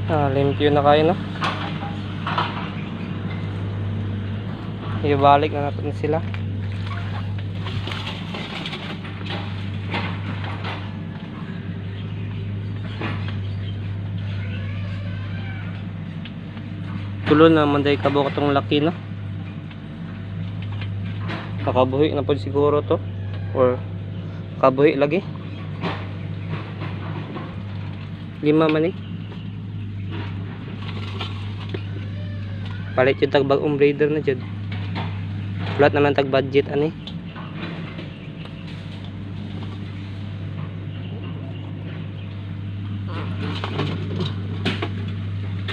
Limpyo na kayo, no? Ibalik na natin sila. Tulo na manday kabuk itong laki, no? Nakabuhi na po siguro to, or kabuhi lagi. 5 man eh. Palit yung tagbagong breeder na dyan. Flat naman tag budget ani.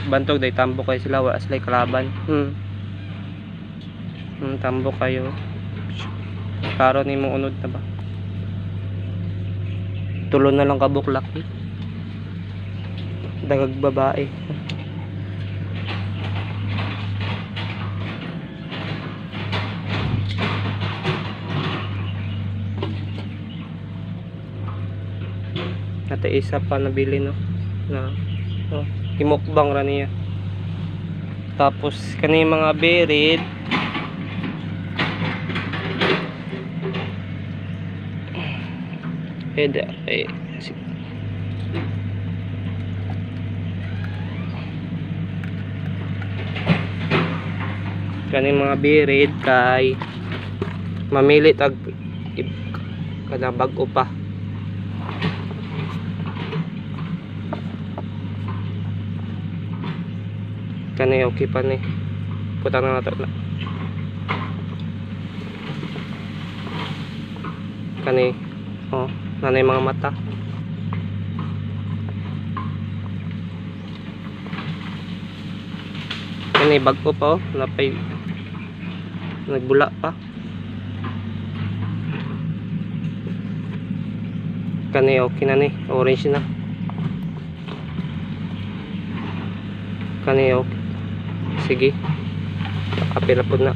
Bantog day tambok kayo sila, wala sila kalaban. Tambok kayo. Karo ni mong unod na ba? Tulo na lang kabuklak eh. Dagag babae. Nata isa pa nabili, no? Na timukbang ra niya. Tapos kani mga berid kani mga berid kay mamili tag kada bag-o pa. Kani okay pa ni. Puta na nato na. Kani nanay mga mata. Kani bag-o pa napay nagbula pa. Kani okay na ni, orange na. Kani okay. Sige. Kapila po na.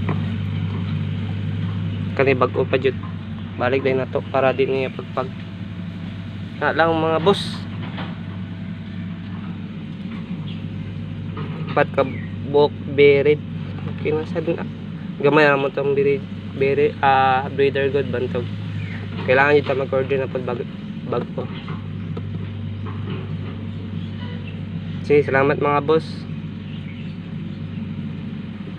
Kani bag-o pa jud. Balik din na to para din niya pagpag. Na lang mga boss. Pat ka buok berid. Okay na sad na. Gamay na mo tong berid breeder good bantog. Kailangan nyo ta mag-order na pag bag po. Sige, salamat mga boss.